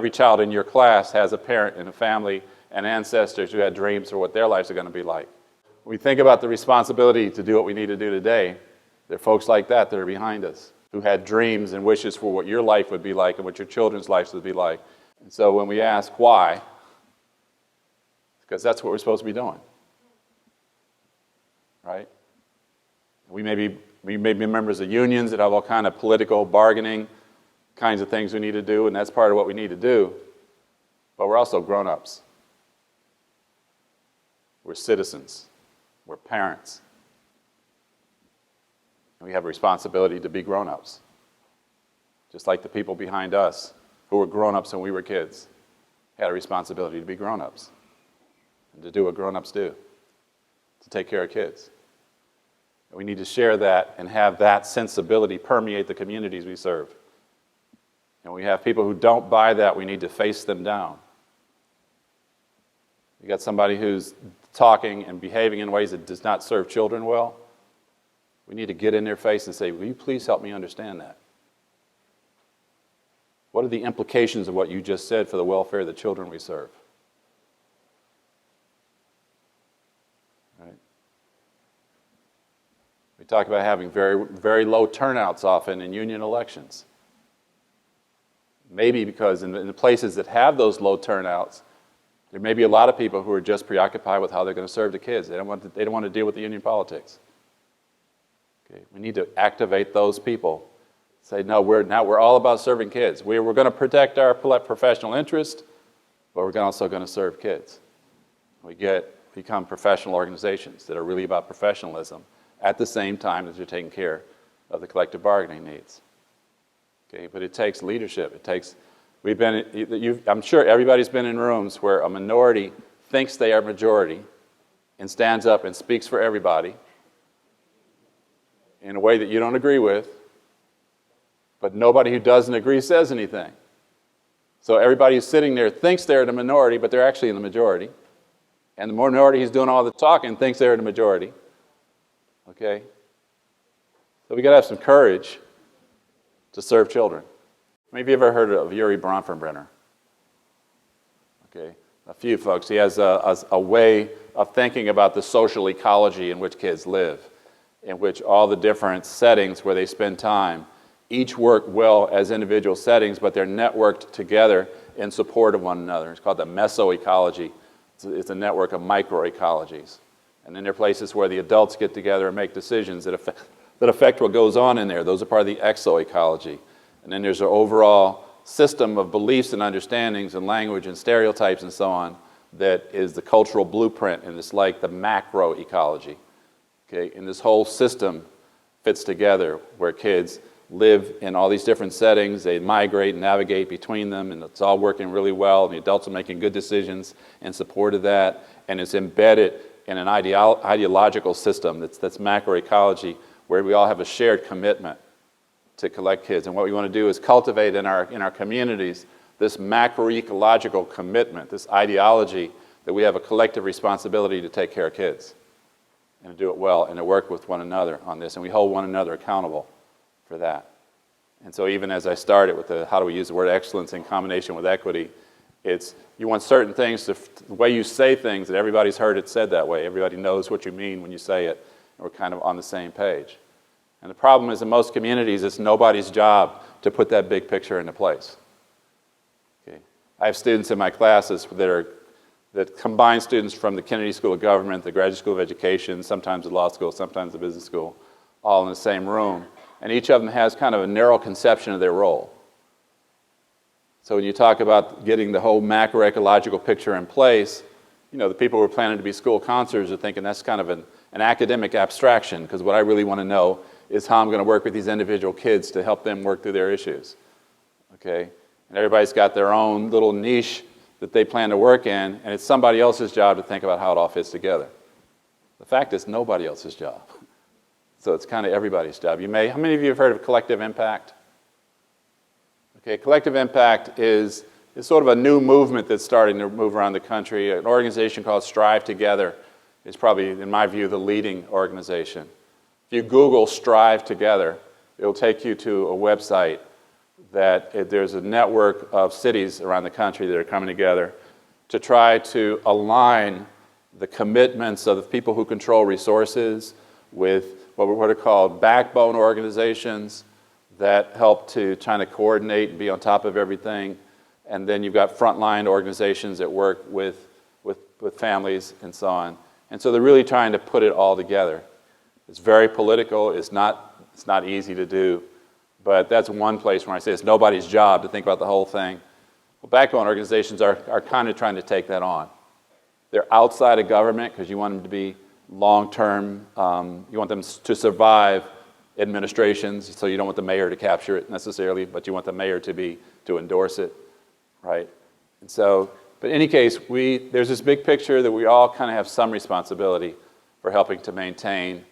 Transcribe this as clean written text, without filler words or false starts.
every child in your class has a parent and a family and ancestors who had dreams for what their lives are going to be like. When we think about the responsibility to do what we need to do today, there are folks like that are behind us who had dreams and wishes for what your life would be like and what your children's lives would be like. And so when we ask why, because that's what we're supposed to be doing, right? We may be members of unions that have all kind of political bargaining kinds of things we need to do, and that's part of what we need to do. But we're also grown-ups. We're citizens. We're parents. And we have a responsibility to be grown-ups. Just like the people behind us who were grown-ups when we were kids had a responsibility to be grown-ups and to do what grown-ups do, to take care of kids. And we need to share that and have that sensibility permeate the communities we serve. And we have people who don't buy that, we need to face them down. You got somebody who's talking and behaving in ways that does not serve children well, we need to get in their face and say, will you please help me understand that? What are the implications of what you just said for the welfare of the children we serve? Right? We talk about having very, very low turnouts often in union elections. Maybe because in the places that have those low turnouts, there may be a lot of people who are just preoccupied with how they're going to serve the kids. They don't want to deal with the union politics. Okay, we need to activate those people. Say, no, we're all about serving kids. We're going to protect our professional interest, but we're also going to serve kids. We become professional organizations that are really about professionalism at the same time as they're taking care of the collective bargaining needs. Okay, but it takes leadership. I'm sure everybody's been in rooms where a minority thinks they are majority and stands up and speaks for everybody in a way that you don't agree with, but nobody who doesn't agree says anything. So everybody who's sitting there thinks they're the minority, but they're actually in the majority. And the minority who's doing all the talking thinks they're the majority. Okay? So we got to have some courage to serve children. How many of you ever heard of Urie Bronfenbrenner? Okay, a few folks. He has a way of thinking about the social ecology in which kids live, in which all the different settings where they spend time each work well as individual settings, but they're networked together in support of one another. It's called the mesoecology. It's a network of microecologies. And then there are places where the adults get together and make decisions that affect what goes on in there. Those are part of the exoecology. And then there's an overall system of beliefs and understandings and language and stereotypes and so on that is the cultural blueprint, and it's like the macroecology. Okay? And this whole system fits together where kids live in all these different settings, they migrate and navigate between them, and it's all working really well, and the adults are making good decisions in support of that, and it's embedded in an ideological system that's macroecology where we all have a shared commitment to collect kids. And what we want to do is cultivate in our communities this macroecological commitment, this ideology that we have a collective responsibility to take care of kids and to do it well and to work with one another on this, and we hold one another accountable for that. And so even as I started with how do we use the word excellence in combination with equity, it's you want certain things, the way you say things, that everybody's heard it said that way. Everybody knows what you mean when you say it, and we're kind of on the same page. And the problem is in most communities, it's nobody's job to put that big picture into place. Okay. I have students in my classes that combine students from the Kennedy School of Government, the Graduate School of Education, sometimes the law school, sometimes the business school, all in the same room. And each of them has kind of a narrow conception of their role. So when you talk about getting the whole macroecological picture in place, you know, the people who are planning to be school counselors are thinking that's kind of an academic abstraction, because what I really want to know is how I'm going to work with these individual kids to help them work through their issues. Okay? And everybody's got their own little niche that they plan to work in, and it's somebody else's job to think about how it all fits together. The fact is, nobody else's job. So it's kind of everybody's job. How many of you have heard of collective impact? Okay, collective impact is sort of a new movement that's starting to move around the country. An organization called Strive Together is probably, in my view, the leading organization. If you Google Strive Together, it'll take you to a website that there's a network of cities around the country that are coming together to try to align the commitments of the people who control resources with what are called backbone organizations that help to try to coordinate and be on top of everything. And then you've got frontline organizations that work with families and so on. And so they're really trying to put it all together. It's very political. It's not easy to do. But that's one place where I say it's nobody's job to think about the whole thing. Well, backbone organizations are kind of trying to take that on. They're outside of government because you want them to be long-term. You want them to survive administrations, so you don't want the mayor to capture it necessarily, but you want the mayor to endorse it, right? And so, but in any case, there's this big picture that we all kind of have some responsibility for helping to maintain